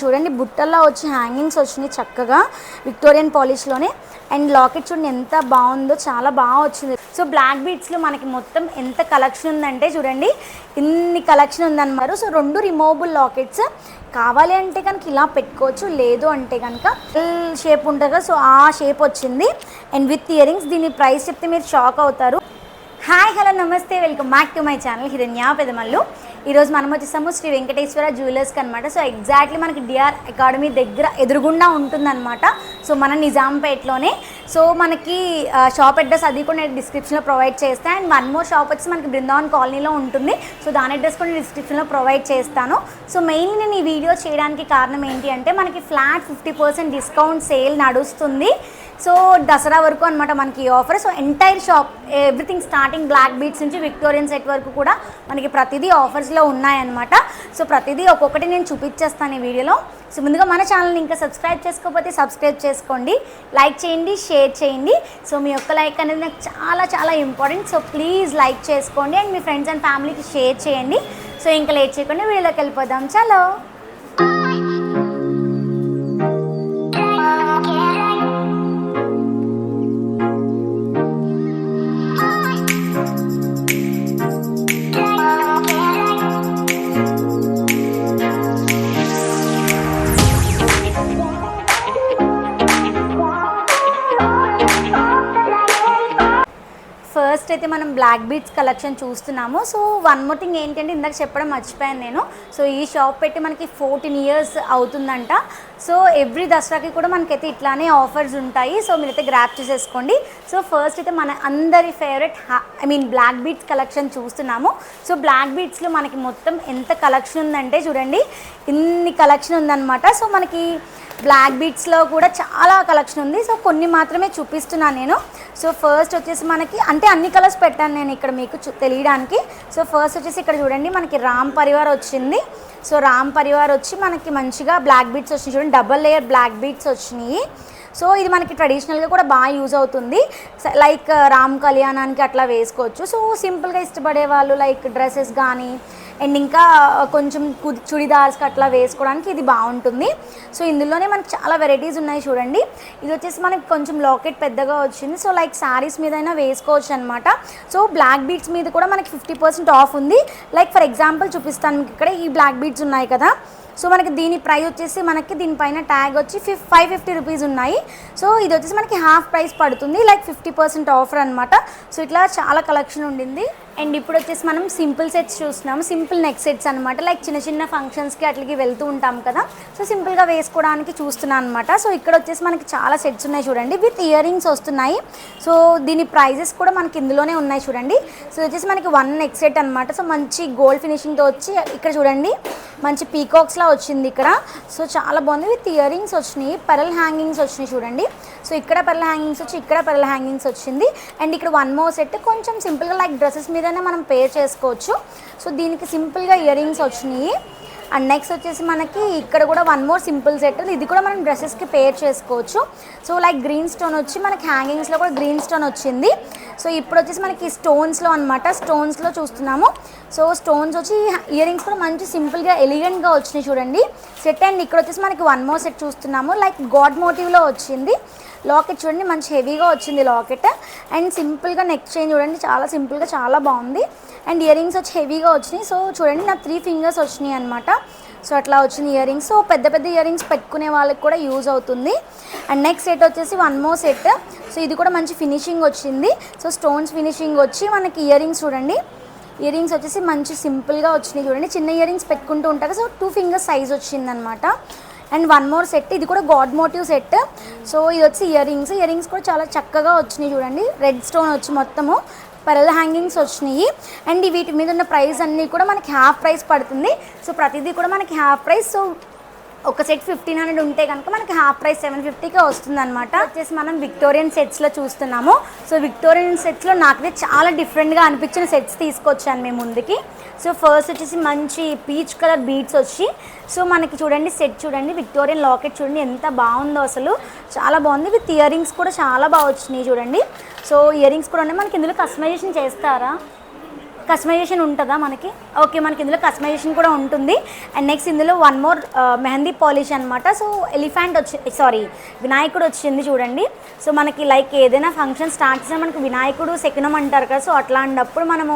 చూడండి బుట్టల్లో వచ్చి హ్యాంగింగ్స్ వచ్చినాయి చక్కగా విక్టోరియన్ పాలిష్లోనే. అండ్ లాకెట్ చూడండి ఎంత బాగుందో, చాలా బాగా వచ్చింది. సో బ్లాక్ బీడ్స్లో మనకి మొత్తం ఎంత కలెక్షన్ ఉందంటే చూడండి, ఇన్ని కలెక్షన్ ఉందన్నమాట. సో 2 రిమూవబుల్ లాకెట్స్ కావాలి అంటే కనుక ఇలా పెట్టుకోవచ్చు, లేదు అంటే కనుక షేప్ ఉంటుంది కదా, సో ఆ షేప్ వచ్చింది. And with ear rings. దీని ప్రైస్ చెప్తే మీరు షాక్ అవుతారు. హాయ్ హలో నమస్తే, welcome back to my channel హిరణ్య పెదమల్లు. ఈరోజు మనం వచ్చేసాము శ్రీ వెంకటేశ్వర జ్యువెలర్స్కి అనమాట. సో ఎగ్జాక్ట్లీ మనకి డిఆర్ అకాడమీ దగ్గర ఎదురుగుండా ఉంటుందన్నమాట. సో మన నిజాంపేట్లోనే. సో మనకి షాప్ అడ్రస్ అది కూడా నేను డిస్క్రిప్షన్లో ప్రొవైడ్ చేస్తాను. అండ్ వన్ మోర్ షాప్ వచ్చి మనకి బృందావన్ కాలనీలో ఉంటుంది. సో దాని అడ్రస్ కూడా నేను డిస్క్రిప్షన్లో ప్రొవైడ్ చేస్తాను. సో మెయిన్లీ నేను ఈ వీడియో చేయడానికి కారణం ఏంటి అంటే మనకి ఫ్లాట్ 50% డిస్కౌంట్ సేల్ నడుస్తుంది. సో దసరా వరకు అనమాట మనకి ఈ offer. So entire shop everything starting black beads నుంచి విక్టోరియన్ సెట్ వరకు కూడా మనకి ప్రతిదీ ఆఫర్స్లో ఉన్నాయన్నమాట. సో ప్రతిదీ ఒక్కొక్కటి నేను చూపించేస్తాను ఈ వీడియోలో. సో ముందుగా మన ఛానల్ని ఇంకా సబ్స్క్రైబ్ చేసుకోకపోతే సబ్స్క్రైబ్ చేసుకోండి, లైక్ చేయండి, షేర్ చేయండి. సో మీ యొక్క లైక్ అనేది నాకు చాలా చాలా ఇంపార్టెంట్. సో ప్లీజ్ లైక్ చేసుకోండి అండ్ మీ ఫ్రెండ్స్ అండ్ ఫ్యామిలీకి షేర్ చేయండి. సో ఇంకా లేట్ చేయకుండా వీడియోలోకి వెళ్ళిపోదాం. చలో. ఫస్ట్ అయితే మనం బ్లాక్ బీడ్స్ కలెక్షన్ చూస్తున్నాము. సో వన్ మోర్ థింగ్ ఏంటంటే ఇందాక చెప్పడం మర్చిపోయాను నేను. సో ఈ షాప్ పెట్టి మనకి 14 years అవుతుందంట. సో ఎవ్రీ దసరాకి కూడా మనకైతే ఇట్లానే ఆఫర్స్ ఉంటాయి. సో మీరైతే గ్రాప్ చేసేసుకోండి. సో ఫస్ట్ అయితే మన అందరి ఫేవరెట్ బ్లాక్ బీడ్స్ కలెక్షన్ చూస్తున్నాము. సో బ్లాక్ బీడ్స్లో మనకి మొత్తం ఎంత కలెక్షన్ ఉందంటే చూడండి, ఇన్ని కలెక్షన్ ఉందన్నమాట. సో మనకి బ్లాక్ బీడ్స్లో కూడా చాలా కలెక్షన్ ఉంది. సో కొన్ని మాత్రమే చూపిస్తున్నాను నేను. సో ఫస్ట్ వచ్చేసి మనకి అంటే అన్ని కలర్స్ పెట్టాను నేను ఇక్కడ మీకు తెలియడానికి. సో ఫస్ట్ వచ్చేసి ఇక్కడ చూడండి మనకి రామ్ పరివార్ వచ్చింది. సో రామ్ పరివార్ వచ్చి మనకి మంచిగా బ్లాక్ బీడ్స్ వచ్చినాయి చూడండి, డబల్ లేయర్ బ్లాక్ బీడ్స్ వచ్చినాయి. సో ఇది మనకి ట్రెడిషనల్గా కూడా బాగా యూజ్ అవుతుంది. లైక్ రామ్ కళ్యాణానికి అట్లా వేసుకోవచ్చు. సో సింపుల్గా ఇష్టపడే వాళ్ళు లైక్ డ్రెస్సెస్ కానీ అండ్ ఇంకా కొంచెం చుడిదార్స్కి అట్లా వేసుకోవడానికి ఇది బాగుంటుంది. సో ఇందులోనే మనకి చాలా వెరైటీస్ ఉన్నాయి చూడండి. ఇది వచ్చేసి మనకి కొంచెం లాకెట్ పెద్దగా వచ్చింది. సో లైక్ శారీస్ మీద అయినా వేసుకోవచ్చు అనమాట. సో బ్లాక్ బీడ్స్ మీద కూడా మనకి 50% ఆఫ్ ఉంది. లైక్ ఫర్ ఎగ్జాంపుల్ చూపిస్తాను మీకు. ఇక్కడ ఈ బ్లాక్ బీడ్స్ ఉన్నాయి కదా, సో మనకి దీని ప్రైస్ వచ్చేసి మనకి దీనిపైన ట్యాగ్ వచ్చి 550 రూపీస్ ఉన్నాయి. సో ఇది వచ్చేసి మనకి హాఫ్ ప్రైస్ పడుతుంది, లైక్ 50% ఆఫర్ అనమాట. సో ఇట్లా చాలా కలెక్షన్ ఉండింది. అండ్ ఇప్పుడు వచ్చేసి మనం సింపుల్ సెట్స్ చూస్తున్నాము. సింపుల్ నెక్ సెట్స్ అనమాట. లైక్ చిన్న చిన్న ఫంక్షన్స్కి అట్లకి వెళ్తూ ఉంటాం కదా, సో సింపుల్గా వేసుకోవడానికి చూస్తున్నాను అనమాట. సో ఇక్కడ వచ్చేసి మనకి చాలా సెట్స్ ఉన్నాయి చూడండి, విత్ ఇయర్ రింగ్స్ వస్తున్నాయి. సో దీని ప్రైజెస్ కూడా మనకి ఇందులోనే ఉన్నాయి చూడండి. సో వచ్చేసి మనకి 1 నెక్ సెట్ అనమాట. సో మంచి గోల్డ్ ఫినిషింగ్తో వచ్చి ఇక్కడ చూడండి మంచి పీకాక్స్లా వచ్చింది ఇక్కడ. సో చాలా బాగుంది. విత్ ఇయర్ రింగ్స్ వచ్చినాయి, పెరల్ హ్యాంగింగ్స్ వచ్చినాయి చూడండి. సో ఇక్కడ పెరల్ హ్యాంగింగ్స్ వచ్చి ఇక్కడ పెరల్ హ్యాంగింగ్స్ వచ్చింది. అండ్ ఇక్కడ 1 మోర్ సెట్ కొంచెం సింపుల్గా లైక్ డ్రెస్సెస్ మీదనే మనం పేర్ చేసుకోవచ్చు. సో దీనికి సింపుల్గా ఇయర్ రింగ్స్ వచ్చినాయి. అండ్ నెక్స్ట్ వచ్చేసి మనకి ఇక్కడ కూడా 1 మోర్ సింపుల్ సెట్, ఇది కూడా మనం డ్రెస్సెస్కి పేర్ చేసుకోవచ్చు. సో లైక్ గ్రీన్ స్టోన్ వచ్చి మనకి హ్యాంగింగ్స్లో కూడా గ్రీన్ స్టోన్ వచ్చింది. సో ఇప్పుడు వచ్చేసి మనకి స్టోన్స్లో అనమాట, స్టోన్స్లో చూస్తున్నాము. సో స్టోన్స్ వచ్చి ఇయర్ రింగ్స్ కూడా మంచి సింపుల్గా ఎలిగెంట్గా వచ్చినాయి చూడండి సెట్. అండ్ ఇక్కడ వచ్చేసి మనకి 1 మోర్ సెట్ చూస్తున్నాము, లైక్ గాడ్ మోటివ్లో వచ్చింది. లాకెట్ చూడండి మంచి హెవీగా వచ్చింది లాకెట్. అండ్ సింపుల్గా నెక్ చైన్ చూడండి, చాలా సింపుల్గా చాలా బాగుంది. అండ్ ఇయర్ రింగ్స్ వచ్చి హెవీగా వచ్చినాయి. సో చూడండి నా 3 ఫింగర్స్ వచ్చినాయి అనమాట. సో అట్లా వచ్చింది ఇయర్ రింగ్స్. సో పెద్ద పెద్ద ఇయర్ రింగ్స్ పెట్టుకునే వాళ్ళకి కూడా యూజ్ అవుతుంది. అండ్ నెక్స్ట్ సెట్ వచ్చేసి 1 మోర్ సెట్. సో ఇది కూడా మంచి ఫినిషింగ్ వచ్చింది. సో స్టోన్స్ ఫినిషింగ్ వచ్చి మనకి ఇయర్ రింగ్స్ చూడండి, ఇయర్ రింగ్స్ వచ్చేసి మంచి సింపుల్గా వచ్చినాయి చూడండి. చిన్న ఇయర్ రింగ్స్ పెట్టుకుంటూ ఉంటారు. సో 2 ఫింగర్స్ సైజ్ వచ్చిందనమాట. అండ్ 1 మోర్ సెట్, ఇది కూడా గాడ్ మోటివ్ సెట్. సో ఇది వచ్చి ఇయర్ రింగ్స్ కూడా చాలా చక్కగా వచ్చినాయి చూడండి. రెడ్ స్టోన్ వచ్చి మొత్తము పెరల్ హ్యాంగింగ్స్ వచ్చినాయి. అండ్ వీటి మీద ఉన్న ప్రైస్ అన్నీ కూడా మనకి హాఫ్ ప్రైస్ పడుతుంది. సో ప్రతిదీ కూడా మనకి హాఫ్ ప్రైస్. సో ఒక సెట్ 1500 ఉంటే కనుక మనకి హాఫ్ ప్రైస్ 750కే వస్తుంది అనమాట. వచ్చేసి మనం విక్టోరియన్ సెట్స్లో చూస్తున్నాము. సో విక్టోరియన్ సెట్స్లో నాకైతే చాలా డిఫరెంట్గా అనిపించిన సెట్స్ తీసుకొచ్చాను మేము ముందుకి. సో ఫస్ట్ వచ్చేసి మంచి పీచ్ కలర్ బీడ్స్ వచ్చి, సో మనకి చూడండి సెట్ చూడండి, విక్టోరియన్ లాకెట్ చూడండి ఎంత బాగుందో, అసలు చాలా బాగుంది. విత్ ఇయర్ రింగ్స్ కూడా చాలా బాగా వచ్చినాయి చూడండి. సో ఇయర్ రింగ్స్ కూడా ఉన్నాయి. మనకి ఇందులో కస్టమైజేషన్ చేస్తారా? కస్టమైజేషన్ ఉంటుందా మనకి? ఓకే, మనకి ఇందులో కస్టమైజేషన్ కూడా ఉంటుంది. అండ్ నెక్స్ట్ ఇందులో వన్ మోర్ మెహందీ పాలిష్ అనమాట. సో ఎలిఫెంట్ వినాయకుడు వచ్చింది చూడండి. సో మనకి లైక్ ఏదైనా ఫంక్షన్ స్టార్ట్ చేసినా మనకి వినాయకుడు శకునం అంటారు కదా, సో అట్లాంటప్పుడు మనము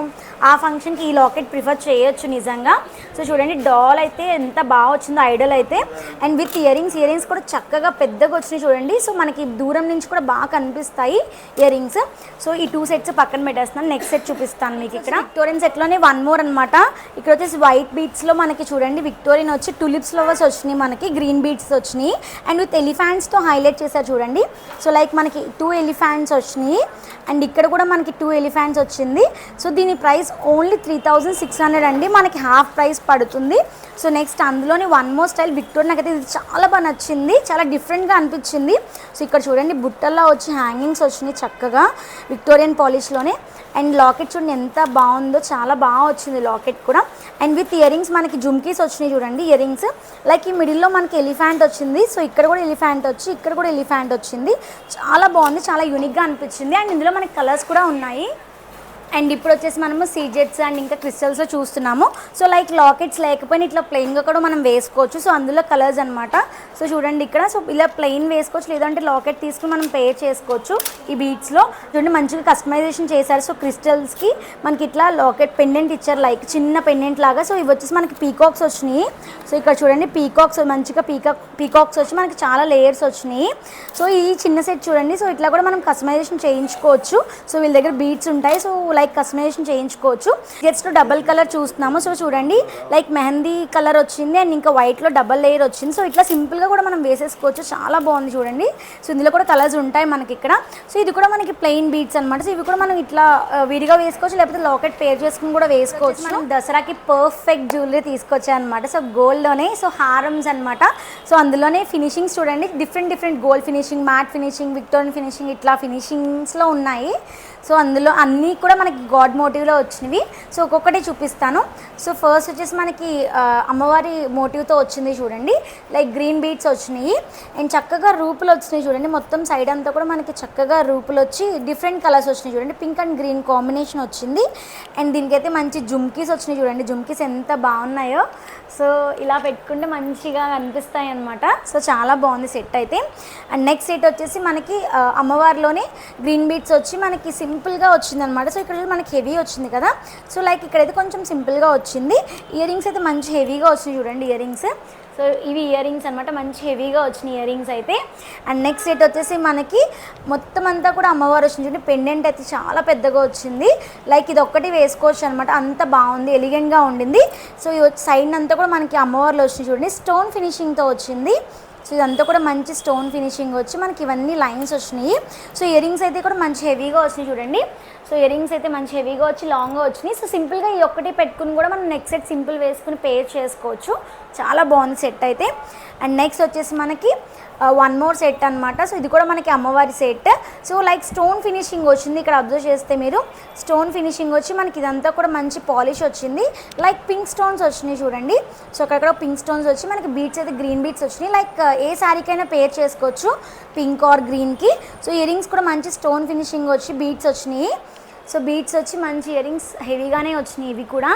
ఆ ఫంక్షన్కి ఈ లాకెట్ ప్రిఫర్ చేయొచ్చు నిజంగా. సో చూడండి డాల్ అయితే ఎంత బాగా వచ్చిందో, ఐడల్ అయితే. అండ్ విత్ ఇయరింగ్స్ కూడా చక్కగా పెద్దగా వచ్చినాయి చూడండి. సో మనకి దూరం నుంచి కూడా బాగా కనిపిస్తాయి ఇయరింగ్స్. సో ఈ 2 సెట్స్ పక్కన పెట్టేస్తున్నాను. నెక్స్ట్ సెట్ చూపిస్తాను మీకు. ఇక్కడ విక్టోరియన్ సెట్లోనే వన్ మోర్ అనమాట. ఇక్కడ వచ్చేసి వైట్ బీట్స్లో మనకి చూడండి విక్టోరియన్ వచ్చి టులిప్స్ ఫ్లవర్స్ వచ్చినాయి, మనకి గ్రీన్ బీట్స్ వచ్చినాయి. అండ్ విత్ ఎలిఫెంట్స్తో హైలైట్ చేశారు చూడండి. సో లైక్ మనకి 2 ఎలిఫెంట్స్ వచ్చినాయి. అండ్ ఇక్కడ కూడా మనకి 2 ఎలిఫెంట్స్ వచ్చింది. సో దీని ప్రైస్ ఓన్లీ 3600 అండి, మనకి హాఫ్ ప్రైస్ పడుతుంది. సో నెక్స్ట్ అందులోని వన్ మోర్ స్టైల్ విక్టోరియన్. నాకైతే ఇది చాలా బాగా నచ్చింది, చాలా డిఫరెంట్గా అనిపించింది. సో ఇక్కడ చూడండి బుట్టల్లో వచ్చి హ్యాంగింగ్స్ వచ్చినాయి చక్కగా విక్టోరియన్ పాలిష్లోనే. అండ్ లాకెట్ చూడండి ఎంత బాగుందో, చాలా బాగా వచ్చింది లాకెట్ కూడా. అండ్ విత్ ఇయరింగ్స్ మనకి జుమ్కీస్ వచ్చినాయి చూడండి. ఇయరింగ్స్ లైక్ ఈ మిడిల్లో మనకి ఎలిఫెంట్ వచ్చింది. సో ఇక్కడ కూడా ఎలిఫెంట్ వచ్చి, ఇక్కడ కూడా ఎలిఫెంట్ వచ్చింది. చాలా బాగుంది, చాలా యూనిక్గా అనిపించింది. అండ్ ఇందులో మనకి కలర్స్ కూడా ఉన్నాయి. అండ్ ఇప్పుడు వచ్చేసి మనము సీజెట్స్ అండ్ ఇంకా క్రిస్టల్స్లో చూస్తున్నాము. సో లైక్ లాకెట్స్ లేకపోయినా ఇట్లా ప్లెయిన్గా కూడా మనం వేసుకోవచ్చు. సో అందులో కలర్స్ అనమాట. సో చూడండి ఇక్కడ, సో ఇలా ప్లెయిన్ వేసుకోవచ్చు, లేదంటే లాకెట్ తీసుకుని మనం పేర్ చేసుకోవచ్చు. ఈ బీట్స్లో చూడండి మంచిగా కస్టమైజేషన్ చేశారు. సో క్రిస్టల్స్కి మనకి ఇట్లా లాకెట్ పెండెంట్ ఇచ్చారు, లైక్ చిన్న పెండెంట్ లాగా. సో ఇవి వచ్చేసి మనకి పీకాక్స్ వచ్చినాయి. సో ఇక్కడ చూడండి పీకాక్స్, మంచిగా పీకాక్స్ వచ్చి మనకి చాలా లేయర్స్ వచ్చినాయి. సో ఈ చిన్న సెట్ చూడండి. సో ఇట్లా కూడా మనం కస్టమైజేషన్ చేయించుకోవచ్చు. సో వీళ్ళ దగ్గర బీట్స్ ఉంటాయి. సో లైక్ కస్టమైజేషన్ చేయించుకోవచ్చు. జస్ట్ డబల్ కలర్ చూస్తున్నాము. సో చూడండి లైక్ మెహందీ కలర్ వచ్చింది అండ్ ఇంకా వైట్లో డబల్ లేయర్ వచ్చింది. సో ఇట్లా సింపుల్గా కూడా మనం వేసేసుకోవచ్చు, చాలా బాగుంది చూడండి. సో ఇందులో కూడా కలర్స్ ఉంటాయి మనకి ఇక్కడ. సో ఇది కూడా మనకి ప్లెయిన్ బీట్స్ అనమాట. సో ఇవి కూడా మనం ఇట్లా విడిగా వేసుకోవచ్చు, లేకపోతే లాకెట్ పేర్ చేసుకుని కూడా వేసుకోవచ్చు. మనం దసరాకి పర్ఫెక్ట్ జ్యువెలరీ తీసుకొచ్చాయి అనమాట. సో గోల్డ్లోనే సో హారమ్స్ అనమాట. సో అందులోనే ఫినిషింగ్స్ చూడండి, different gold finishing, matte finishing, Victorian finishing, ఇట్లా ఫినిషింగ్స్లో ఉన్నాయి. సో అందులో అన్నీ కూడా మనకి గాడ్ మోటివ్లో వచ్చినవి. సో ఒక్కొక్కటి చూపిస్తాను. సో ఫస్ట్ వచ్చేసి మనకి అమ్మవారి మోటివ్తో వచ్చింది చూడండి. లైక్ గ్రీన్ బీట్స్ వచ్చినాయి అండ్ చక్కగా రూపులు వచ్చినాయి చూడండి. మొత్తం సైడ్ అంతా కూడా మనకి చక్కగా రూపులు వచ్చి డిఫరెంట్ కలర్స్ వచ్చినాయి చూడండి. పింక్ అండ్ గ్రీన్ కాంబినేషన్ వచ్చింది. అండ్ దీనికైతే మంచి జుమ్కీస్ వచ్చినాయి చూడండి. జుమ్కీస్ ఎంత బాగున్నాయో. సో ఇలా పెట్టుకుంటే మంచిగా కనిపిస్తాయి అనమాట. సో చాలా బాగుంది సెట్ అయితే. అండ్ నెక్స్ట్ సెట్ వచ్చేసి మనకి అమ్మవారిలోనే గ్రీన్ బీట్స్ వచ్చి మనకి సింపుల్గా వచ్చింది అనమాట. సో ఇక్కడ మనకి హెవీ వచ్చింది కదా. సో లైక్ ఇక్కడైతే కొంచెం సింపుల్గా వచ్చింది. ఇయరింగ్స్ అయితే మంచి హెవీగా వచ్చినాయి చూడండి ఇయరింగ్స్. సో ఇవి ఇయరింగ్స్ అనమాట, మంచి హెవీగా వచ్చిన ఇయరింగ్స్ అయితే. అండ్ నెక్స్ట్ సెట్ వచ్చేసి మనకి మొత్తం అంతా కూడా అమ్మవారు వచ్చింది చూడండి. పెండెంట్ అయితే చాలా పెద్దగా వచ్చింది. లైక్ ఇది ఒక్కటి వేసుకోవచ్చు అనమాట, అంత బాగుంది, ఎలిగెంట్గా ఉండింది. సో ఈ సైడ్ అంతా కూడా మనకి అమ్మవారిలో వచ్చింది చూడండి. స్టోన్ ఫినిషింగ్తో వచ్చింది. సో ఇదంతా కూడా మంచి స్టోన్ ఫినిషింగ్ వచ్చి మనకి ఇవన్నీ లైన్స్ వచ్చినాయి. సో ఇయరింగ్స్ అయితే కూడా మంచి హెవీగా వచ్చినాయి చూడండి. సో ఇయరింగ్స్ అయితే మంచి హెవీగా వచ్చి లాంగ్గా వచ్చినాయి. సో సింపుల్గా ఈ ఒక్కటి పెట్టుకుని కూడా మనం నెక్స్ట్ సెట్ సింపుల్ వేసుకుని పేర్ చేసుకోవచ్చు. చాలా బాగుంది సెట్ అయితే. అండ్ నెక్స్ట్ వచ్చేసి మనకి వన్ మోర్ సెట్ అనమాట. సో ఇది కూడా మనకి అమ్మవారి set. So like stone finishing వచ్చింది. ఇక్కడ అబ్జర్వ్ చేస్తే మీరు స్టోన్ ఫినిషింగ్ వచ్చి మనకి ఇదంతా కూడా మంచి పాలిష్ వచ్చింది. లైక్ పింక్ స్టోన్స్ వచ్చినాయి చూడండి. సో అక్కడ పింక్ స్టోన్స్ వచ్చి మనకి బీట్స్ అయితే గ్రీన్ బీట్స్ వచ్చినాయి. లైక్ ఏ శారీకైనా పేర్ చేసుకోవచ్చు పింక్ ఆర్ గ్రీన్కి. సో ఇయరింగ్స్ కూడా మంచి స్టోన్ ఫినిషింగ్ వచ్చి బీట్స్ వచ్చినాయి. సో బీట్స్ వచ్చి మంచి ఇయరింగ్స్ హెవీగానే వచ్చినాయి ఇవి కూడా.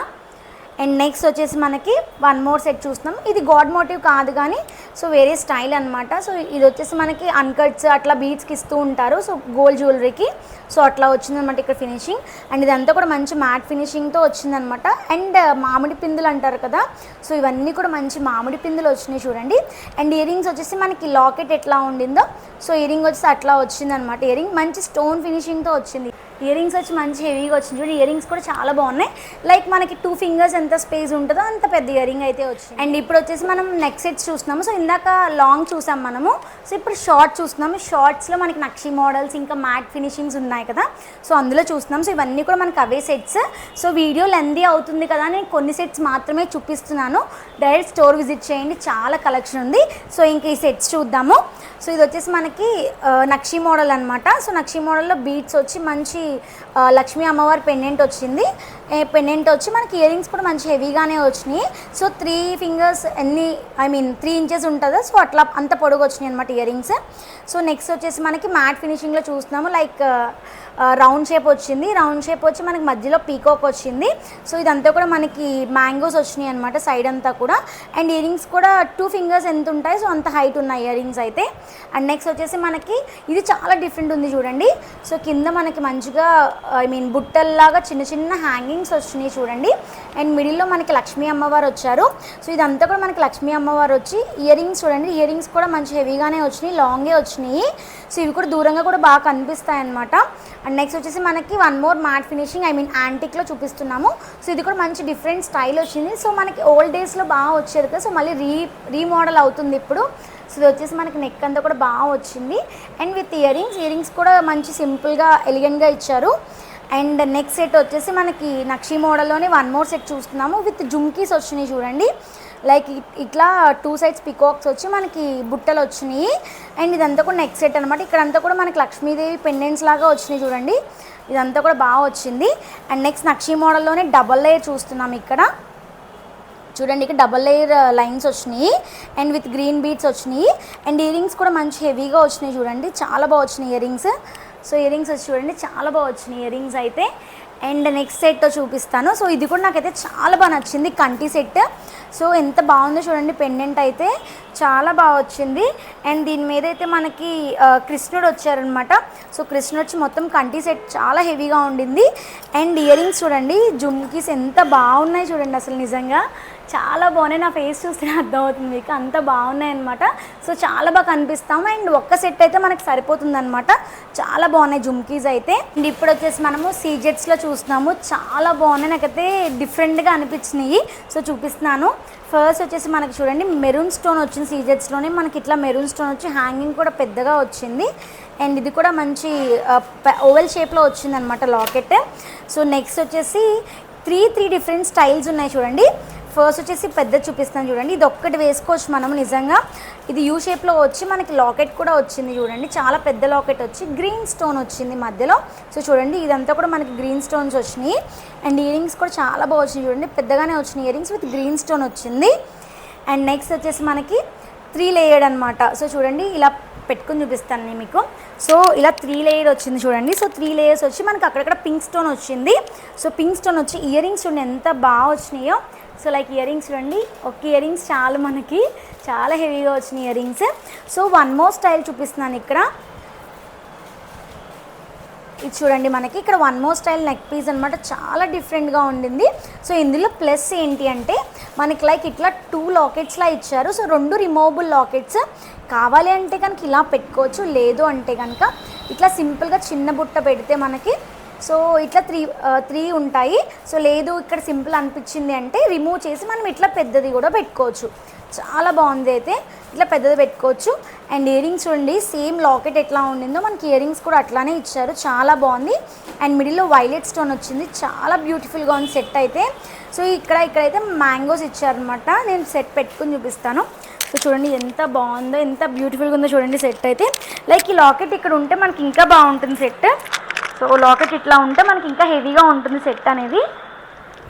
అండ్ నెక్స్ట్ వచ్చేసి మనకి వన్ మోర్ సెట్ చూస్తున్నాం. ఇది గాడ్ మోటివ్ కాదు కానీ సో వేరే స్టైల్ అనమాట. సో ఇది వచ్చేసి మనకి అన్కట్స్ అట్లా బీట్స్కి ఇస్తూ ఉంటారు. సో గోల్డ్ జ్యువెలరీకి సో అట్లా వచ్చిందనమాట ఇక్కడ ఫినిషింగ్. అండ్ ఇదంతా కూడా మంచి మ్యాట్ ఫినిషింగ్తో వచ్చిందనమాట. అండ్ మామిడి పిందులు అంటారు కదా, సో ఇవన్నీ కూడా మంచి మామిడి పిందులు వచ్చినాయి చూడండి. అండ్ ఇయరింగ్స్ వచ్చేసి మనకి లాకెట్ ఎట్లా ఉండిందో సో ఇయరింగ్ వచ్చేసి అట్లా వచ్చిందనమాట. ఇయరింగ్ మంచి స్టోన్ ఫినిషింగ్తో వచ్చింది. ఇయరింగ్స్ వచ్చి మంచి హెవీగా వచ్చింది చూడండి. ఇయరింగ్స్ కూడా చాలా బాగున్నాయి. లైక్ మనకి 2 ఫింగర్స్ ఎంత స్పేస్ ఉంటుందో అంత పెద్ద ఇయరింగ్ అయితే వచ్చింది. అండ్ ఇప్పుడు వచ్చేసి మనం నెక్ సెట్స్ చూస్తున్నాము. సో ఇందాక లాంగ్ చూసాం మనము. సో ఇప్పుడు షార్ట్ చూస్తున్నాము. షార్ట్స్లో మనకి నక్షి మోడల్స్ ఇంకా మ్యాట్ ఫినిషింగ్స్ ఉన్నాయి కదా, సో అందులో చూస్తున్నాం. సో ఇవన్నీ కూడా మనకి అవే సెట్స్. సో వీడియో లెందీ అవుతుంది కదా, నేను కొన్ని సెట్స్ మాత్రమే చూపిస్తున్నాను. డైరెక్ట్ స్టోర్ విజిట్ చేయండి, చాలా కలెక్షన్ ఉంది. సో ఇంక ఈ సెట్స్ చూద్దాము. సో ఇది వచ్చేసి మనకి నక్షి మోడల్ అనమాట. సో నక్షి మోడల్లో బీట్స్ వచ్చి మంచి లక్ష్మీ అమ్మవారి పెండెంట్ వచ్చింది. పెండెంట్ వచ్చి మనకి ఇయర్ రింగ్స్ కూడా మంచి హెవీగానే వచ్చినాయి. సో 3 ఫింగర్స్ 3 ఇంచెస్ ఉంటుందో సో అట్లా అంత పొడుగు వచ్చినాయి అనమాట ఇయర్ రింగ్స్. సో నెక్స్ట్ వచ్చేసి మనకి మ్యాట్ ఫినిషింగ్లో చూస్తున్నాము. లైక్ రౌండ్ షేప్ వచ్చింది. రౌండ్ షేప్ వచ్చి మనకి మధ్యలో పీకాక్ వచ్చింది. సో ఇదంతా కూడా మనకి మ్యాంగోస్ వచ్చినాయి అనమాట సైడ్ అంతా కూడా. అండ్ ఇయర్ రింగ్స్ కూడా 2 ఫింగర్స్ ఎంత ఉంటాయి సో అంత హైట్ ఉన్నాయి ఇయర్ రింగ్స్ అయితే. అండ్ నెక్స్ట్ వచ్చేసి మనకి ఇది చాలా డిఫరెంట్ ఉంది చూడండి. సో కింద మనకి మంచిగా బుట్టల్లాగా చిన్న చిన్న హ్యాంగింగ్స్ వచ్చినాయి చూడండి. అండ్ మిడిల్లో మనకి లక్ష్మీ అమ్మవారు వచ్చారు. సో ఇదంతా కూడా మనకి లక్ష్మీ అమ్మవారు వచ్చి ఇయర్ రింగ్స్ చూడండి. ఇయర్ రింగ్స్ కూడా మంచి హెవీగానే వచ్చినాయి, లాంగే వచ్చినాయి. సో ఇవి కూడా దూరంగా కూడా బాగా కనిపిస్తాయి అనమాట. అండ్ నెక్స్ట్ వచ్చేసి మనకి వన్ మోర్ మ్యాట్ ఫినిషింగ్ యాంటిక్లో చూపిస్తున్నాము. సో ఇది కూడా మంచి డిఫరెంట్ స్టైల్ వచ్చింది. సో మనకి ఓల్డ్ డేస్లో బాగా వచ్చేది కదా, సో మళ్ళీ రీమోడల్ అవుతుంది ఇప్పుడు. సో ఇది వచ్చేసి మనకి నెక్ అంతా కూడా బాగా వచ్చింది. అండ్ విత్ ఇయర్ రింగ్స్ కూడా మంచి సింపుల్గా ఎలిగెంట్గా ఇచ్చారు. అండ్ నెక్స్ట్ సెట్ వచ్చేసి మనకి నక్షి మోడల్లోనే వన్ మోర్ సెట్ చూస్తున్నాము. విత్ జుమ్కీస్ వచ్చినాయి చూడండి. లైక్ ఇట్లా 2 సైడ్స్ పికాక్స్ వచ్చి మనకి బుట్టలు వచ్చినాయి. అండ్ ఇదంతా కూడా నెక్స్ట్ సెట్ అనమాట. ఇక్కడంతా కూడా మనకి లక్ష్మీదేవి పెండెంట్స్ లాగా వచ్చినాయి చూడండి. ఇదంతా కూడా బాగా వచ్చింది. అండ్ నెక్స్ట్ నక్షి మోడల్లోనే డబల్ లేయర్ చూస్తున్నాం. ఇక్కడ చూడండి, ఇక్కడ డబల్ లేయర్ లైన్స్ వచ్చినాయి అండ్ విత్ గ్రీన్ బీడ్స్ వచ్చినాయి. అండ్ ఇయర్ రింగ్స్ కూడా మంచి హెవీగా వచ్చినాయి చూడండి. చాలా బాగా వచ్చినాయి earrings. So earrings వచ్చి చూడండి చాలా బాగా వచ్చినాయి ఇయర్ రింగ్స్ అయితే. అండ్ నెక్స్ట్ సెట్ చూపిస్తాను. సో ఇది కూడా నాకైతే చాలా బాగా నచ్చింది, కంటి సెట్. సో ఎంత బాగుందో చూడండి, పెండెంట్ అయితే చాలా బాగా వచ్చింది. అండ్ దీని మీద అయితే మనకి కృష్ణుడు వచ్చారనమాట. సో కృష్ణుడు వచ్చి మొత్తం కంటి సెట్ చాలా హెవీగా ఉండింది. అండ్ ఇయర్ రింగ్స్ చూడండి, జుమ్కీస్ ఎంత బాగున్నాయి చూడండి, అసలు నిజంగా చాలా బాగున్నాయి. నా ఫేస్ చూస్తే అర్థమవుతుంది మీకు, అంత బాగున్నాయి అనమాట. సో చాలా బాగా కనిపిస్తాము. అండ్ ఒక్క సెట్ అయితే మనకి సరిపోతుంది అనమాట. చాలా బాగున్నాయి జుమ్కీస్ అయితే. అండ్ ఇప్పుడు వచ్చేసి మనము సీజెట్స్లో చూస్తున్నాము. చాలా బాగున్నాయి, నాకైతే డిఫరెంట్గా అనిపించినాయి. సో చూపిస్తున్నాను. ఫస్ట్ వచ్చేసి మనకి చూడండి మెరూన్ స్టోన్ వచ్చింది సీజెట్స్లోనే. మనకి ఇట్లా మెరూన్ స్టోన్ వచ్చి హ్యాంగింగ్ కూడా పెద్దగా వచ్చింది. అండ్ ఇది కూడా మంచి ఓవెల్ షేప్లో వచ్చింది అనమాట లాకెట్. సో నెక్స్ట్ వచ్చేసి త్రీ డిఫరెంట్ స్టైల్స్ ఉన్నాయి చూడండి. ఫస్ట్ వచ్చేసి పెద్ద చూపిస్తాను చూడండి. ఇది ఒక్కటి వేసుకోవచ్చు మనం నిజంగా. ఇది యూ షేప్లో వచ్చి మనకి లాకెట్ కూడా వచ్చింది చూడండి. చాలా పెద్ద లాకెట్ వచ్చి గ్రీన్ స్టోన్ వచ్చింది మధ్యలో. సో చూడండి, ఇదంతా కూడా మనకి గ్రీన్ స్టోన్స్ వచ్చినాయి. అండ్ ఇయర్ రింగ్స్ కూడా చాలా బాగా వచ్చినాయి చూడండి, పెద్దగానే వచ్చినాయి ear rings with green stone వచ్చింది. అండ్ నెక్స్ట్ వచ్చేసి మనకి 3 లేయర్డ్ అనమాట. సో చూడండి, ఇలా పెట్టుకుని చూపిస్తాను నేను మీకు. సో ఇలా 3 లేయర్ వచ్చింది చూడండి. సో 3 లేయర్స్ వచ్చి మనకి అక్కడక్కడ పింక్ స్టోన్ వచ్చింది. సో పింక్ స్టోన్ వచ్చి ఇయర్ రింగ్స్ చూడండి ఎంత బాగా వచ్చినాయో. సో లైక్ ఇయర్ రింగ్స్ చూడండి, ఒక ఇయర్ రింగ్స్ చాలా మనకి చాలా హెవీగా వచ్చినాయి earrings. So one more style చూపిస్తున్నాను ఇక్కడ. ఇది చూడండి, మనకి ఇక్కడ one more style neckpiece అనమాట. చాలా డిఫరెంట్గా ఉండింది. సో ఇందులో ప్లస్ ఏంటి అంటే మనకి లైక్ ఇట్లా 2 లాకెట్స్లా ఇచ్చారు. So 2 removable lockets. కావాలి అంటే కనుక ఇలా పెట్టుకోవచ్చు, లేదు అంటే కనుక ఇట్లా సింపుల్గా చిన్న బుట్ట పెడితే మనకి సో ఇట్లా 3 ఉంటాయి. సో లేదు ఇక్కడ సింపుల్ అనిపించింది అంటే రిమూవ్ చేసి మనం ఇట్లా పెద్దది కూడా పెట్టుకోవచ్చు. చాలా బాగుంది అయితే, ఇట్లా పెద్దది పెట్టుకోవచ్చు. అండ్ ఇయర్ రింగ్స్ చూడండి, సేమ్ లాకెట్ ఎట్లా ఉండిందో మనకి ఇయర్ రింగ్స్ కూడా అట్లానే ఇచ్చారు. చాలా బాగుంది. అండ్ మిడిల్లో వైలెట్ స్టోన్ వచ్చింది, చాలా బ్యూటిఫుల్గా ఉంది సెట్ అయితే. సో ఇక్కడైతే మ్యాంగోస్ ఇచ్చారనమాట. నేను సెట్ పెట్టుకుని చూపిస్తాను. సో చూడండి ఎంత బాగుందో, ఎంత బ్యూటిఫుల్గా ఉందో చూడండి సెట్ అయితే. లైక్ ఈ లాకెట్ ఇక్కడ ఉంటే మనకి ఇంకా బాగుంటుంది సెట్. సో లాకెట్ ఇట్లా ఉంటే మనకి ఇంకా హెవీగా ఉంటుంది సెట్ అనేది.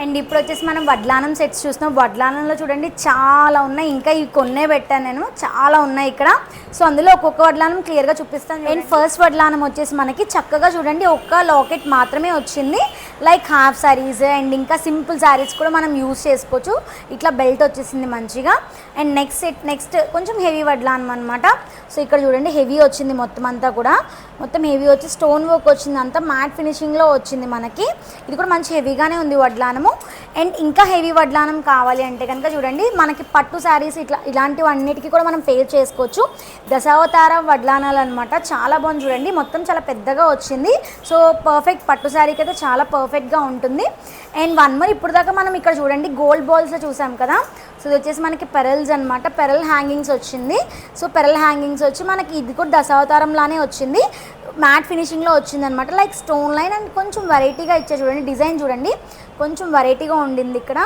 అండ్ ఇప్పుడు వచ్చేసి మనం వడ్లానం సెట్స్ చూస్తున్నాం. వడ్లానంలో చూడండి చాలా ఉన్నాయి, ఇంకా ఇవి కొన్నే పెట్టాను నేను, చాలా ఉన్నాయి ఇక్కడ. సో అందులో ఒక్కొక్క వడ్లానం క్లియర్గా చూపిస్తాను. అండ్ ఫస్ట్ వడ్లానం వచ్చేసి మనకి చక్కగా చూడండి ఒక్క లాకెట్ మాత్రమే వచ్చింది. లైక్ హాఫ్ శారీస్ అండ్ ఇంకా సింపుల్ శారీస్ కూడా మనం యూజ్ చేసుకోవచ్చు. ఇట్లా బెల్ట్ వచ్చేసింది మంచిగా. అండ్ నెక్స్ట్ కొంచెం హెవీ వడ్లానం అనమాట. సో ఇక్కడ చూడండి హెవీ వచ్చింది మొత్తం అంతా కూడా, మొత్తం హెవీ వచ్చి స్టోన్ వర్క్ వచ్చింది, అంతా మ్యాట్ ఫినిషింగ్లో వచ్చింది మనకి. ఇది కూడా మంచి హెవీగానే ఉంది వడ్లానము. అండ్ ఇంకా హెవీ వడ్లానం కావాలి అంటే కనుక చూడండి మనకి పట్టు శారీస్ ఇలాంటివన్నిటికీ కూడా మనం పేర్ చేసుకోవచ్చు. దశావతార వడ్లానాలు అనమాట. చాలా బాగుంది చూడండి, మొత్తం చాలా పెద్దగా వచ్చింది. సో పర్ఫెక్ట్ పట్టు శారీకి అయితే చాలా పర్ఫెక్ట్గా ఉంటుంది. అండ్ వన్ మోర్, ఇప్పుడు దాకా మనం ఇక్కడ చూడండి గోల్డ్ బాల్స్ చూసాం కదా. సో ఇది వచ్చేసి మనకి పెరల్స్ అనమాట. పెరల్ హ్యాంగింగ్స్ వచ్చింది. సో పెరల్ హ్యాంగింగ్స్ వచ్చి మనకి ఇది కూడా దశావతారంలానే వచ్చింది, మ్యాట్ ఫినిషింగ్లో వచ్చింది అనమాట. లైక్ స్టోన్ లైన్ అండ్ కొంచెం వెరైటీగా ఇచ్చే చూడండి, డిజైన్ చూడండి కొంచెం వెరైటీగా ఉండింది ఇక్కడ.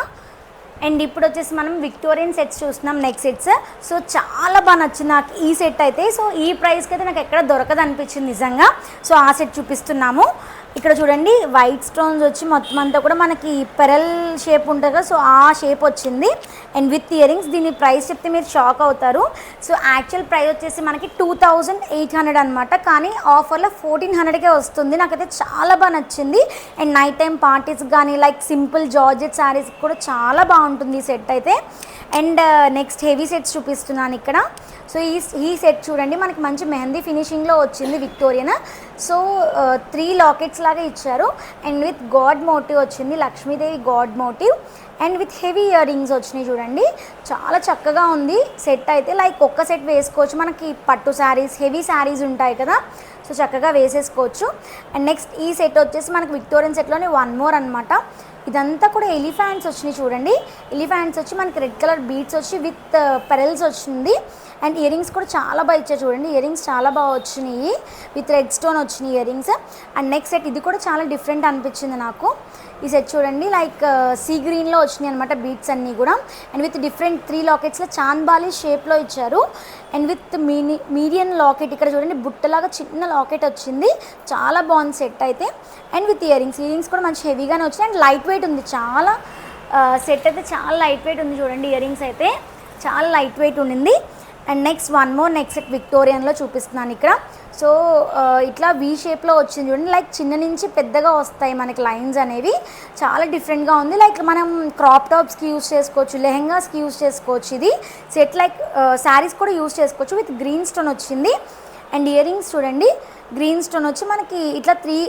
అండ్ ఇప్పుడు వచ్చేసి మనం విక్టోరియన్ సెట్స్ చూస్తున్నాం, నెక్ సెట్స్. సో చాలా బాగా నచ్చింది నాకు ఈ సెట్ అయితే. సో ఈ ప్రైస్కి అయితే నాకు ఎక్కడ దొరకదు అనిపించింది నిజంగా. సో ఆ సెట్ చూపిస్తున్నాము. ఇక్కడ చూడండి వైట్ స్టోన్స్ వచ్చి మొత్తం అంతా కూడా మనకి పెరల్ షేప్ ఉంటుంది కదా, సో ఆ షేప్ వచ్చింది. And with ear rings. దీని ప్రైస్ చెప్తే మీరు షాక్ అవుతారు. సో యాక్చువల్ ప్రైస్ వచ్చేసి మనకి 2800 అనమాట, కానీ ఆఫర్లో 1400కే వస్తుంది. నాకైతే చాలా బాగా నచ్చింది. అండ్ నైట్ టైం పార్టీస్ కానీ లైక్ సింపుల్ జార్జెట్ శారీస్ కూడా చాలా బాగుంటుంది ఈ సెట్ అయితే. అండ్ నెక్స్ట్ హెవీ సెట్స్ చూపిస్తున్నాను ఇక్కడ. సో ఈ సెట్ చూడండి మనకి మంచి మెహందీ ఫినిషింగ్లో వచ్చింది విక్టోరియన్. సో 3 లాకెట్స్ లాగా ఇచ్చారు. అండ్ విత్ గాడ్ మోటివ్ వచ్చింది, Lakshmidevi god motive. And with heavy earrings వచ్చినాయి చూడండి. చాలా చక్కగా ఉంది సెట్ అయితే. లైక్ ఒక్క సెట్ వేసుకోవచ్చు. మనకి పట్టు శారీస్, హెవీ శారీస్ ఉంటాయి కదా, సో చక్కగా వేసేసుకోవచ్చు. అండ్ నెక్స్ట్ ఈ సెట్ వచ్చేసి మనకి విక్టోరియన్ సెట్లోనే వన్ మోర్ అనమాట. ఇదంతా కూడా ఎలిఫాంట్స్ వచ్చినాయి చూడండి. ఎలిఫాంట్స్ వచ్చి మనకి రెడ్ కలర్ బీడ్స్ వచ్చి విత్ పెరల్స్ వచ్చింది. అండ్ ఇయర్ రింగ్స్ కూడా చాలా బాగా ఇచ్చారు చూడండి. ఇయర్ రింగ్స్ చాలా బాగా వచ్చినాయి, విత్ రెడ్ స్టోన్ వచ్చినాయి ear rings. And next set ఇది కూడా చాలా డిఫరెంట్ అనిపించింది నాకు. ఈ సెట్ చూడండి లైక్ సీ గ్రీన్లో వచ్చినాయి అనమాట బీడ్స్ అన్నీ కూడా. అండ్ విత్ డిఫరెంట్ 3 లాకెట్స్లో చాంద్బాలి షేప్లో ఇచ్చారు. అండ్ విత్ మీడియం లాకెట్ ఇక్కడ చూడండి, బుట్టలాగా చిన్న లాకెట్ వచ్చింది. చాలా బాగుంది సెట్ అయితే. అండ్ విత్ ఇయర్ రింగ్స్ కూడా మంచి హెవీగానే వచ్చినాయి. అండ్ లైట్ వెయిట్ ఉంది చాలా. సెట్ అయితే చాలా లైట్ వెయిట్ ఉంది చూడండి. ఇయర్ రింగ్స్ అయితే చాలా లైట్ వెయిట్ ఉండింది. And next one more next set విక్టోరియన్లో చూపిస్తున్నాను ఇక్కడ. సో ఇట్లా వీ షేప్లో వచ్చింది చూడండి. లైక్ చిన్న నుంచి పెద్దగా వస్తాయి మనకి లైన్స్ అనేవి. చాలా డిఫరెంట్గా ఉంది. లైక్ మనం క్రాప్ టాప్స్కి యూజ్ చేసుకోవచ్చు, లెహెంగాస్కి యూజ్ చేసుకోవచ్చు. ఇది సెట్ లైక్ శారీస్ కూడా యూజ్ చేసుకోవచ్చు. విత్ గ్రీన్ స్టోన్ వచ్చింది. అండ్ ఇయర్ రింగ్స్ చూడండి, గ్రీన్ స్టోన్ వచ్చి మనకి ఇట్లా 3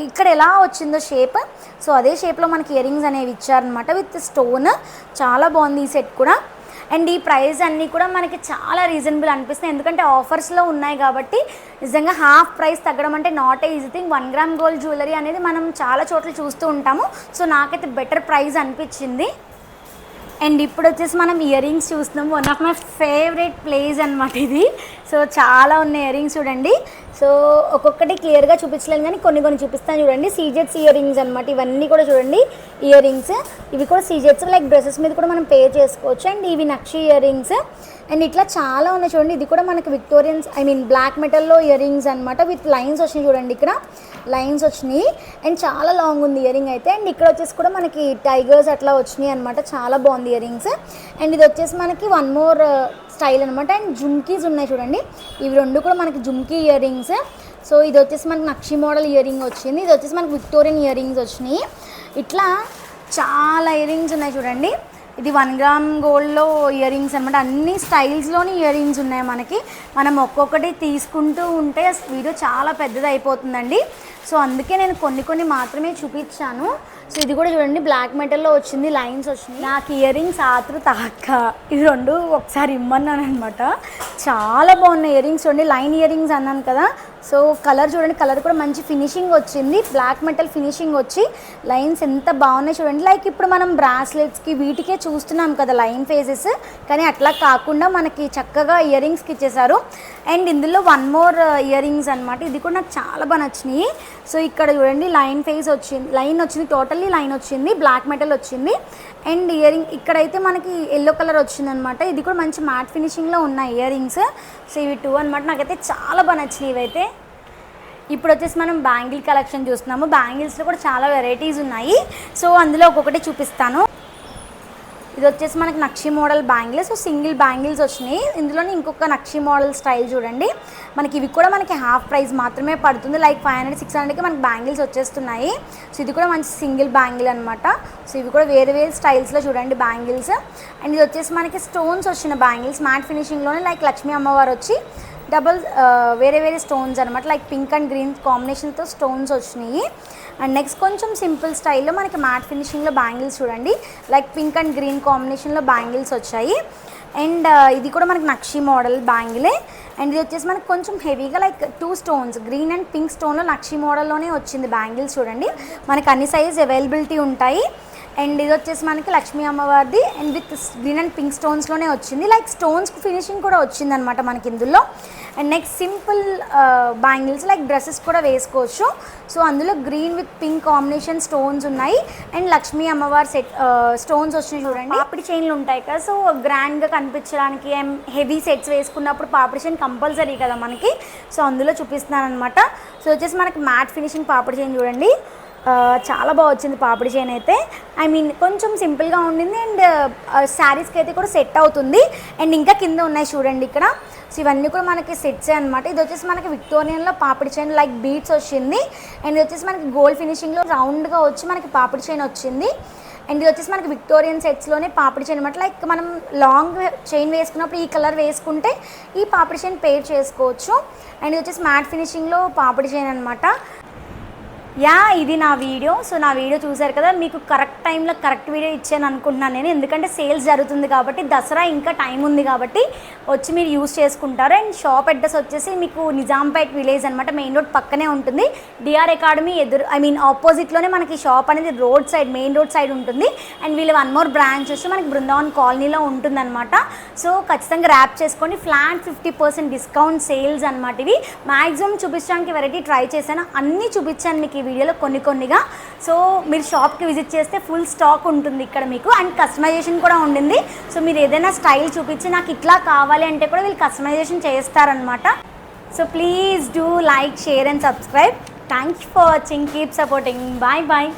ఇక్కడ ఎలా వచ్చిందో షేప్, సో అదే షేప్లో మనకి ఇయర్ రింగ్స్ అనేవి ఇచ్చారనమాట విత్ స్టోన్. చాలా బాగుంది ఈ సెట్ కూడా. అండ్ ఈ ప్రైస్ అన్నీ కూడా మనకి చాలా రీజనబుల్ అనిపిస్తాయి, ఎందుకంటే ఆఫర్స్లో ఉన్నాయి కాబట్టి. నిజంగా హాఫ్ ప్రైస్ తగ్గడం అంటే not a easy thing. 1 gram gold jewellery అనేది మనం చాలా చోట్ల చూస్తూ ఉంటాము. సో నాకైతే బెటర్ ప్రైస్ అనిపించింది. అండ్ ఇప్పుడు వచ్చేసి మనం ఇయర్ రింగ్స్ చూస్తున్నాం. One of my favourite place అనమాట ఇది. సో చాలా ఉన్నాయి ఇయర్ రింగ్స్ చూడండి. సో ఒక్కొక్కటి క్లియర్గా చూపించలేను కానీ కొన్ని చూపిస్తాను చూడండి. సీజెట్స్ ఇయర్ రింగ్స్ అనమాట ఇవన్నీ కూడా చూడండి. ఇయర్ రింగ్స్ ఇవి కూడా సీజెట్స్ లైక్ డ్రెస్సెస్ మీద కూడా మనం పేర్ చేసుకోవచ్చు. అండ్ ఇవి నక్షి ఇయర్ రింగ్స్. అండ్ ఇట్లా చాలా ఉన్నాయి చూడండి. ఇది కూడా మనకి విక్టోరియన్స్ బ్లాక్ మెటల్లో ఇయర్ రింగ్స్ అనమాట. విత్ లైన్స్ వచ్చినాయి చూడండి, ఇక్కడ లైన్స్ వచ్చినాయి. అండ్ చాలా లాంగ్ ఉంది ఇయర్ రింగ్ అయితే. అండ్ ఇక్కడ వచ్చేసి కూడా మనకి టైగర్స్ అట్లా వచ్చినాయి అనమాట. చాలా బాగుంది ఇయర్ రింగ్స్. అండ్ ఇది వచ్చేసి మనకి వన్ మోర్ స్టైల్ అనమాట. అండ్ జుమ్కీస్ ఉన్నాయి చూడండి. ఇవి 2 కూడా మనకి జుమ్కీ ఇయర్ రింగ్స్. సో ఇది వచ్చేసి మనకి నక్షి మోడల్ ఇయర్ రింగ్ వచ్చింది. ఇది వచ్చేసి మనకి విక్టోరియన్ ఇయర్ రింగ్స్ వచ్చినాయి. ఇట్లా చాలా ఇయర్ రింగ్స్ ఉన్నాయి చూడండి. ఇది 1 గ్రామ్ గోల్డ్లో ఇయర్ రింగ్స్ అనమాట. అన్ని స్టైల్స్లోని ఇయర్ రింగ్స్ ఉన్నాయి మనకి. మనం ఒక్కొక్కటి తీసుకుంటూ ఉంటే వీడియో చాలా పెద్దది అయిపోతుందండి. సో అందుకే నేను కొన్ని మాత్రమే చూపించాను. సో ఇది కూడా చూడండి బ్లాక్ మెటల్లో వచ్చింది, లైన్స్ వచ్చినాయి. నాకు ఇయర్ రింగ్స్ ఆతృత అక్క ఇవి 2 ఒకసారి ఇమ్మన్నాను అనమాట. చాలా బాగున్నాయి ఇయర్ రింగ్స్ చూడండి. లైన్ ఇయర్ రింగ్స్ అన్నాను కదా. సో కలర్ చూడండి, కలర్ కూడా మంచి ఫినిషింగ్ వచ్చింది. బ్లాక్ మెటల్ ఫినిషింగ్ వచ్చి లైన్స్ ఎంత బాగున్నాయి చూడండి. లైక్ ఇప్పుడు మనం బ్రాస్లెట్స్కి వీటికే చూస్తున్నాం కదా లైన్ ఫేసెస్, కానీ అట్లా కాకుండా మనకి చక్కగా ఇయర్ రింగ్స్కి ఇచ్చేసారు. అండ్ ఇందులో 1 మోర్ ఇయర్ రింగ్స్ అనమాట. ఇది కూడా నాకు చాలా బాగా నచ్చినాయి. సో ఇక్కడ చూడండి లైన్ ఫేస్ వచ్చింది, లైన్ వచ్చింది, టోటల్లీ లైన్ వచ్చింది, బ్లాక్ మెటల్ వచ్చింది. అండ్ ఇయర్ రింగ్ ఇక్కడైతే మనకి ఎల్లో కలర్ వచ్చిందనమాట. ఇది కూడా మంచి మ్యాట్ ఫినిషింగ్లో ఉన్నాయి ఇయర్ రింగ్స్. సో ఇవి 2 అనమాట. నాకైతే చాలా బాగా నచ్చినాయి ఇవైతే. ఇప్పుడు వచ్చేసి మనం బ్యాంగిల్ కలెక్షన్ చూస్తున్నాము. బ్యాంగిల్స్లో కూడా చాలా వెరైటీస్ ఉన్నాయి. సో అందులో ఒక్కొక్కటి చూపిస్తాను. ఇది వచ్చేసి మనకి నక్షి model bangles. So single bangles వచ్చినాయి. ఇందులోనే ఇంకొక నక్షి మోడల్ స్టైల్ చూడండి. మనకి ఇవి కూడా మనకి హాఫ్ ప్రైస్ మాత్రమే పడుతుంది. లైక్ 500-600కి మనకి బ్యాంగిల్స్ వచ్చేస్తున్నాయి. సో ఇది కూడా మంచి సింగిల్ బ్యాంగిల్ అనమాట. సో ఇవి కూడా వేరే స్టైల్స్లో చూడండి బ్యాంగిల్స్. అండ్ ఇది వచ్చేసి మనకి స్టోన్స్ వచ్చిన బ్యాంగిల్స్ మ్యాట్ ఫినిషింగ్లోనే. లైక్ లక్ష్మీ అమ్మవారు వచ్చి డబల్ వేరే స్టోన్స్ అనమాట. లైక్ పింక్ అండ్ గ్రీన్ కాంబినేషన్తో స్టోన్స్ వచ్చినాయి. అండ్ నెక్స్ట్ కొంచెం సింపుల్ స్టైల్లో మనకి మ్యాట్ ఫినిషింగ్లో బ్యాంగిల్స్ చూడండి. లైక్ పింక్ అండ్ గ్రీన్ కాంబినేషన్లో బ్యాంగిల్స్ వచ్చాయి. అండ్ ఇది కూడా మనకి నక్షి మోడల్ బ్యాంగిలే. అండ్ ఇది వచ్చేసి మనకి కొంచెం హెవీగా like 2 stones green and pink స్టోన్లో నక్షి మోడల్లోనే వచ్చింది బ్యాంగిల్స్ చూడండి. మనకి అన్ని సైజ్ అవైలబిలిటీ ఉంటాయి. అండ్ ఇది వచ్చేసి మనకి లక్ష్మీ అమ్మవారిది and with green and pink స్టోన్స్లోనే వచ్చింది, లైక్ స్టోన్స్ ఫినిషింగ్ కూడా వచ్చింది అనమాట మనకి ఇందులో. And next simple bangles like dresses కూడా వేసుకోవచ్చు. సో అందులో green with pink combination stones ఉన్నాయి అండ్ లక్ష్మీ అమ్మవారి సెట్ స్టోన్స్ వచ్చినాయి చూడండి. పాపిడి చైన్లు ఉంటాయి కదా, సో గ్రాండ్గా కనిపించడానికి అండ్ హెవీ సెట్స్ వేసుకున్నప్పుడు పాపిడి చైన్ కంపల్సరీ కదా మనకి, సో అందులో చూపిస్తున్నాను అనమాట. సో వచ్చేసి మనకి మ్యాట్ ఫినిషింగ్ పాపిడి చైన్ చూడండి, చాలా బాగా వచ్చింది పాపిడి చైన్ అయితే. ఐ మీన్ కొంచెం సింపుల్గా ఉండింది అండ్ శారీస్కి అయితే కూడా సెట్ అవుతుంది. అండ్ ఇంకా కింద ఉన్నాయి చూడండి ఇక్కడ. సో ఇవన్నీ కూడా మనకి సెట్సే అనమాట. ఇది వచ్చేసి మనకి విక్టోరియన్లో పాపిడి చైన్ లైక్ బీడ్స్ వచ్చింది అండ్ ఇది వచ్చేసి మనకి గోల్డ్ ఫినిషింగ్లో రౌండ్గా వచ్చి మనకి పాపిడి చైన్ వచ్చింది. అండ్ ఇది వచ్చేసి మనకి విక్టోరియన్ సెట్స్లోనే పాపిడి చైన్ అనమాట. లైక్ మనం లాంగ్ చైన్ వేసుకున్నప్పుడు ఈ కలర్ వేసుకుంటే ఈ పాపిడి చైన్ పేర్ చేసుకోవచ్చు. అండ్ ఇది వచ్చేసి మ్యాట్ ఫినిషింగ్లో పాపిడి చైన్ అనమాట. యా ఇది నా వీడియో. సో నా వీడియో చూసారు కదా, మీకు కరెక్ట్ టైంలో కరెక్ట్ వీడియో ఇచ్చాను అనుకుంటున్నాను నేను, ఎందుకంటే సేల్స్ జరుగుతుంది కాబట్టి, దసరా ఇంకా టైం ఉంది కాబట్టి వచ్చి మీరు యూస్ చేసుకుంటారు. అండ్ షాప్ అడ్రస్ వచ్చేసి మీకు నిజాంపేట్ విలేజ్ అనమాట, మెయిన్ రోడ్ పక్కనే ఉంటుంది. డిఆర్ అకాడమీ ఎదురు ఆపోజిట్లోనే మనకి షాప్ అనేది road side, main road side ఉంటుంది. అండ్ వీళ్ళు 1 more బ్రాంచ్ వచ్చి మనకి బృందావన్ కాలనీలో ఉంటుందన్నమాట. సో ఖచ్చితంగా ర్యాప్ చేసుకోండి, ఫ్లాట్ 50% డిస్కౌంట్ సేల్స్ అనమాట. ఇవి మ్యాక్సిమం చూపించడానికి వెరైటీ ట్రై చేశాను, అన్నీ చూపించాను మీకు వీడియోలో కొన్నిగా. సో మీరు షాప్కి విజిట్ చేస్తే ఫుల్ స్టాక్ ఉంటుంది ఇక్కడ మీకు అండ్ కస్టమైజేషన్ కూడా ఉండింది. సో మీరు ఏదైనా స్టైల్ చూపించి నాకు ఇట్లా కావాలి అంటే కూడా వీళ్ళు కస్టమైజేషన్ చేస్తారనమాట. So please do like, share and subscribe. Thanks for watching, keep supporting, bye bye.